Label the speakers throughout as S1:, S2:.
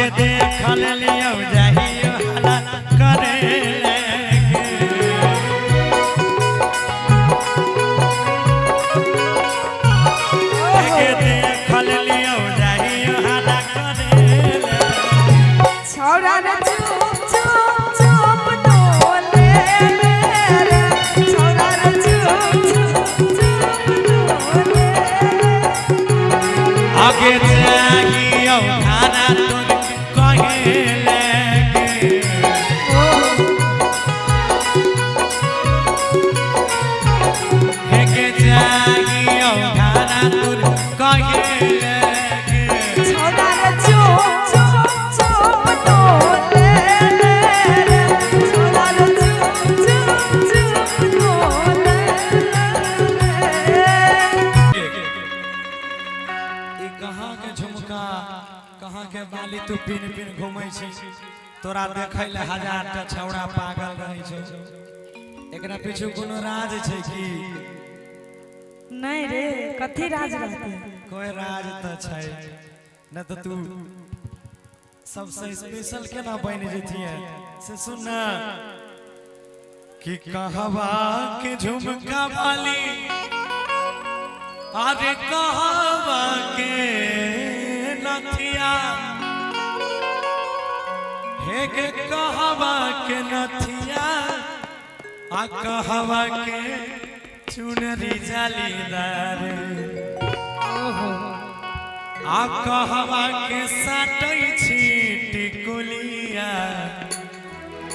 S1: आगे देखल लियो जाहियो हला करे आगे देखल लियो जाहियो हला करे
S2: छौरा रे चुप चुप चुप डोले मेरे छौरा रे चुप चुप चुप डोले
S1: आगे जागियो खाना तुम कहे लगे आगे जागियो खाना तुम कहे लगे
S2: छौरा रे चुप चुप चुप डोले मेरे छौरा रे चुप चुप चुप डोले
S1: ई कहाँ के झुमका कहाँ के बाली तू पिन पिन घूमै छी तोरा देखै ले हजार टा छौड़ा पागल रहै छै एकरा पीछे कोनो राज छै की
S2: नहीं रे कथी राज रहते
S1: कोई राज त छै न त तू सबसे स्पेशल केना बन जतिए से सुन ना कि कहवा के झुमका बाली अरे कहवा के नथिया हे के कहवा के नथिया आ कहवा के चुनरी जालीदार आ कहवा के साटै छी टिकुलिया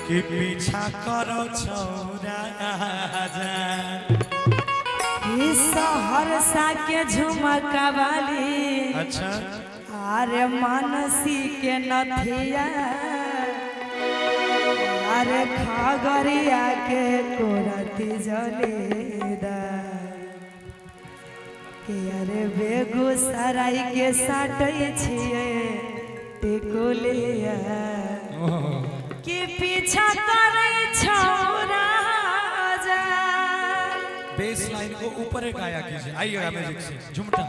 S1: कि पीछा करो छौरा
S2: सहरसा के झुमका वाली
S1: अच्छा
S2: अरे मानसी के नथिया अरे खगड़िया के कोरती जलेदार के अरे बेगूसराय के साटै छिए टिकुलिया कि पीछा करे छौरा
S1: बेस लाइन को ऊपर एक गाया कीजिए आइएगा म्यूजिक से झुमटा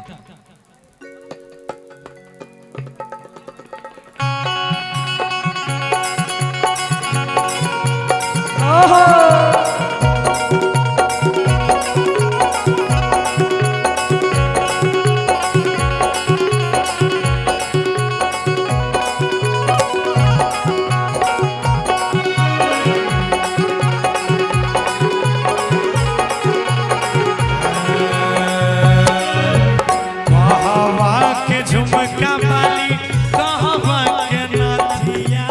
S1: झुमका बाली कहवा के नथिया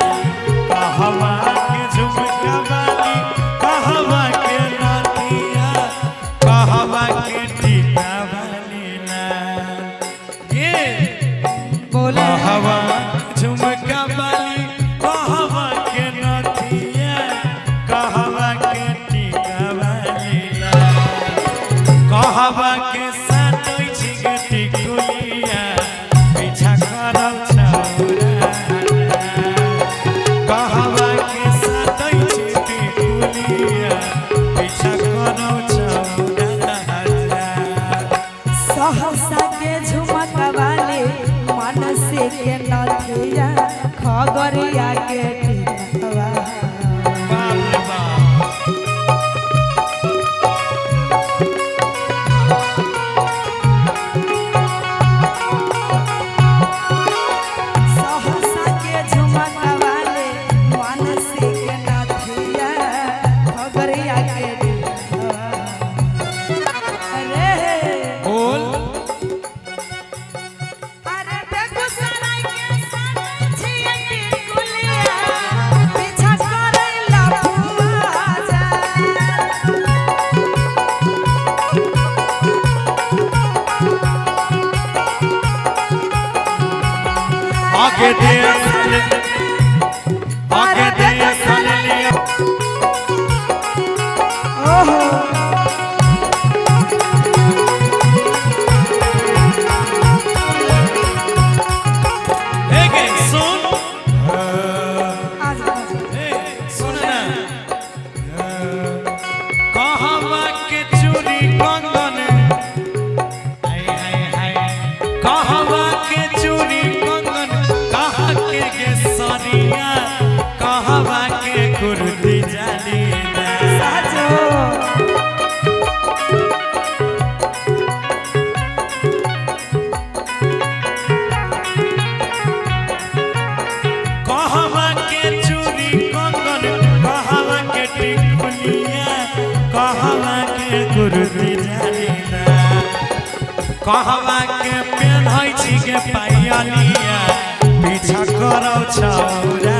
S1: कहवा के झुमका बाली कहवा के नथिया कहवा के टीका बाली ना ये
S2: बोले
S1: कहवा झुमका बाली कहवा के नथिया कहवा के टीका बाली ना कहवा के साटै छी टिकुलिया
S2: सहरसा के झुमका वाले मानसी के नथिया खगड़िया के टिकवा सहरसा के झुमका वाले मानसी के नथिया खगड़िया के टिकवा अरे
S1: बोल
S2: अरे बेगूसराय के साटै छिए टिकुलिया पीछा करे लफुआ जा
S1: आगे देख लिया
S2: ओहो
S1: सुन
S2: आज
S1: सुन ना कहवा के चूड़ी कंगन हाय हाय हाय कहवा के चूड़ी कंगन कहा के कुर्ती जानीना कहवा के पेन्है छी के पायलिया पीछा करौ छौरा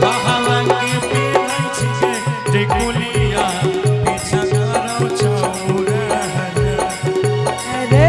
S1: कहवा के पेन्है छी के टिकुलिया पीछा करौ छौरा
S2: रे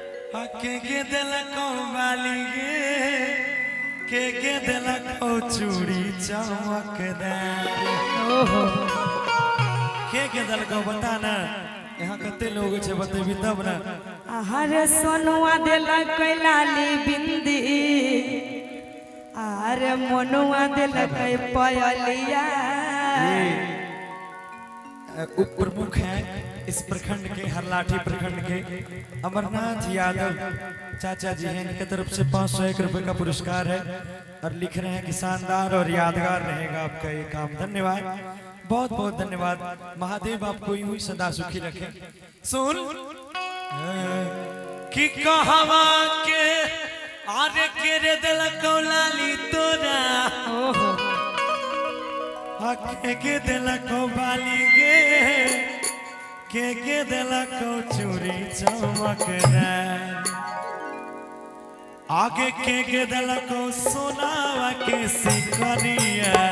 S1: के दिलको वाली के दिलको चूड़ी चमकदार के दिलको बता ना यहाँ कते लोग छे बतेबी तब ना
S2: अरे सोनुआ दिलक लाली बिंदी अरे मनुआ दिलक पयलिया
S1: प्रमुख है इस प्रखंड के हरलाठी प्रखंड के अमरनाथ यादव चाचा जी हैं, इनके तरफ से 501 रुपए का पुरस्कार है और लिख रहे हैं कि शानदार और यादगार रहेगा आपका ये काम। धन्यवाद, बहुत बहुत धन्यवाद। महादेव आपको यूं ही सदा सुखी रखे। सुन कि कहवा के आरे के रे दिल कौलाली तोरा के दिल को बाली के दिल को चूड़ी चमकदार आगे के दिल को सोनावा के सिकरिया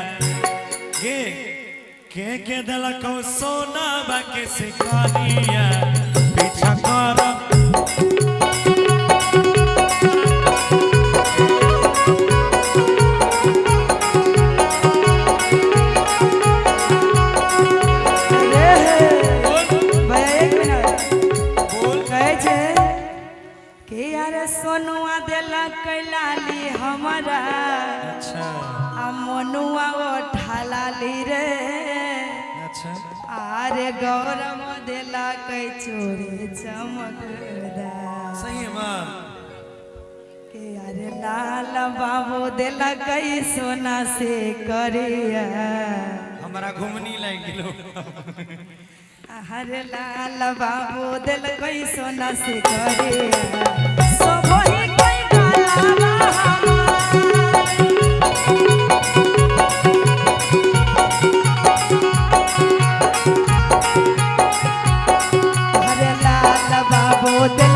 S1: के दिल को सोनावा के सिकरिया पीछा कर सोनुआ दिलक लाली हमारा अच्छा मनुआ ठालाली रे अच्छा अरे गौरव दिलक चोरी चमकदार सही है के अरे लाल बाबू दिलक सोना से करिया हमारा घूमनी लग गेलो हरे लाल बाबू दिलक सोना से करिया दिल